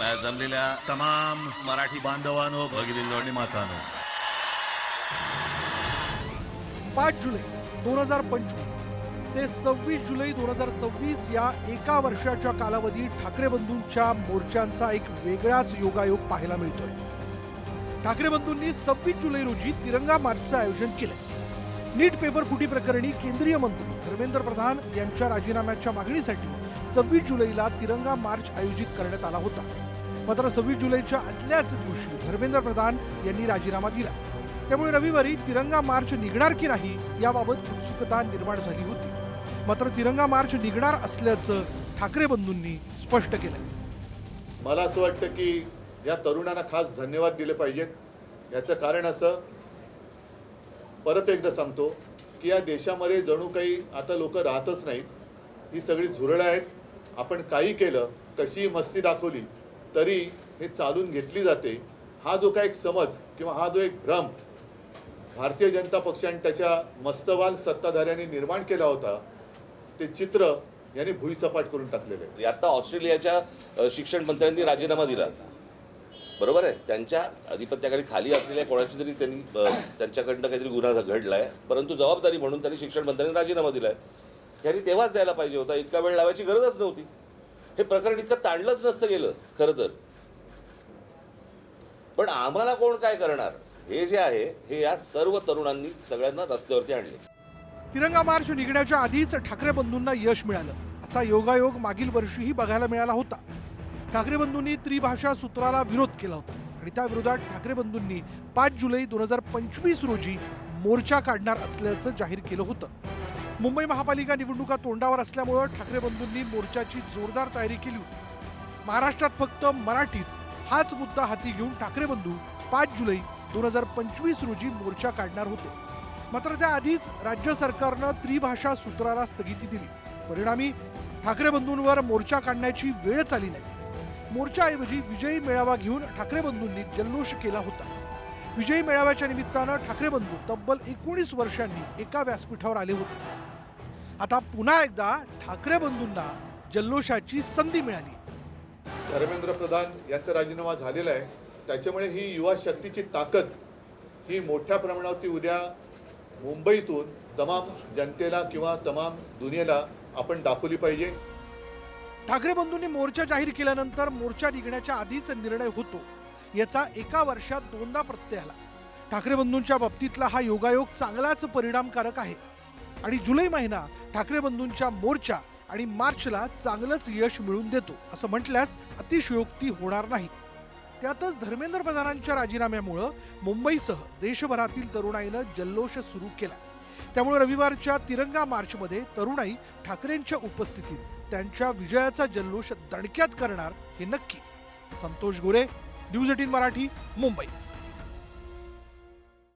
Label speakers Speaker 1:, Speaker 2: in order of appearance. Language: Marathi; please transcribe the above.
Speaker 1: जमलेल्या तमाम मराठी बांधवांनो, भगिनींनो आणि मातांनो,
Speaker 2: 5 जुलै 2025 ते 26 जुलै 2026 या एका वर्षाच्या कालावधीत ठाकरे बंधूंच्या मोर्चांचा एक वेगळाच योगायोग पाहायला मिळतोय. ठाकरे बंधूंनी 26 जुलै रोजी तिरंगा मार्चचं आयोजन केलंय. नीट पेपर फुटी प्रकरणी केंद्रीय मंत्री धर्मेंद्र प्रधान यांच्या राजीनाम्याच्या मागणीसाठी 26 जुलैला तिरंगा मार्च आयोजित करण्यात आला होता. मात्र 26 जुलैच्या आदल्याच दिवशी धर्मेंद्र प्रधान यांनी राजीनामा दिला. त्यामुळे रविवारी तिरंगा मार्च निघणार की नाही याबाबत उत्सुकता निर्माण झाली होती. मात्र तिरंगा मार्च निघणार असल्याचं ठाकरे बंधूंनी स्पष्ट केलं.
Speaker 3: मला असं वाटतं की या तरुणांना खास धन्यवाद दिले पाहिजेत. याचं कारण असं, परत एकदा सांगतो की या देशामध्ये जणू काही आता लोक राहतच नाहीत. ही सगळी झुरळं आहेत. आपण काही केलं, कशी मस्ती दाखवली तरी हे चालून घेतली जाते. हा जो काही एक समज किंवा हा जो एक भ्रम भारतीय जनता पक्ष आणि त्याच्या मस्तवाल सत्ताधाऱ्यांनी निर्माण केला होता, ते चित्र यांनी भुईसपाट करून टाकलेले आहे.
Speaker 4: आता ऑस्ट्रेलियाच्या शिक्षण मंत्र्यांनी राजीनामा दिला, बरोबर आहे. त्यांच्या अधिपत्याखाली खाली असलेल्या कोणाची तरी त्यांनी त्यांच्याकडनं काहीतरी गुन्हा घडलाय, परंतु जबाबदारी म्हणून त्यांनी शिक्षण मंत्र्यांनी राजीनामा दिलाय. त्यांनी तेव्हाच द्यायला पाहिजे होता. इतका वेळ लावायची गरजच नव्हती. हे प्रकरण इतकं ताणलंच नसतं गेलं खरं तर. पण आम्हाला कोण काय करणार हे जे आहे हे या सर्व तरुणांनी सगळ्यांना रस्त्यावरती आणले.
Speaker 2: तिरंगा मार्च निघण्याच्या आधीच ठाकरे बंधूंना यश मिळालं असा योगायोग मागील वर्षीही बघायला मिळाला होता. ठाकरे बंधूंनी त्रिभाषा सूत्राला विरोध केला होता आणि त्या विरोधात ठाकरे बंधूंनी 5 जुलै 2025 रोजी मोर्चा काढणार असल्याचं जाहीर केलं होतं. मुंबई महापालिका निवडणुका तोंडावर असल्यामुळे ठाकरे बंधूंनी मोर्चाची जोरदार तयारी केली होती. महाराष्ट्रात फक्त मराठीच हाच मुद्दा हाती घेऊन ठाकरे बंधू 5 जुलै 2025 रोजी मोर्चा काढणार होते. मात्र त्याआधीच राज्य सरकारनं त्रिभाषा सूत्राला स्थगिती दिली. परिणामी ठाकरे बंधूंवर मोर्चा काढण्याची वेळच आली नाही. मोर्चाऐवजी विजयी मेळावा घेऊन ठाकरे बंधूंनी जल्लोष केला होता. विजयी मेळाव्याच्या निमित्तानं ठाकरे बंधू तब्बल 19 वर्षांनी एका व्यासपीठावर आले होते. आता पुन्हा एकदा ठाकरे बंधूंना जल्लोषाची संधी मिळाली.
Speaker 3: धर्मेंद्र प्रधान यांचा राजीनामा झालेला आहे. त्याच्यामुळे ही युवा शक्तीची ताकद ही मोठ्या प्रमाणावरती उद्या मुंबईतून तमाम जनतेला किंवा तमाम दुनियेला आपण दाखवली पाहिजे.
Speaker 2: ठाकरे बंधूंनी मोर्चा जाहीर केल्यानंतर मोर्चा निघण्याच्या आधीच निर्णय होतो याचा एका वर्षात 2दा प्रत्यय आला. ठाकरे बंधूंच्या बाबतीतला हा योगायोग चांगलाच परिणामकारक आहे आणि जुलै महिना ठाकरे बंधूंच्या मोर्चा आणि मार्चला चांगलंच यश मिळवून देतो असं म्हटल्यास अतिशयोक्ती होणार नाही. त्यातच धर्मेंद्र प्रधानांच्या राजीनाम्यामुळं मुंबईसह देशभरातील तरुणाईनं जल्लोष सुरू केला. त्यामुळे रविवारच्या तिरंगा मार्चमध्ये तरुणाई ठाकरेंच्या उपस्थितीत त्यांच्या विजयाचा जल्लोष दणक्यात करणार हे नक्की. संतोष गोरे, न्यूज 18 मराठी, मुंबई.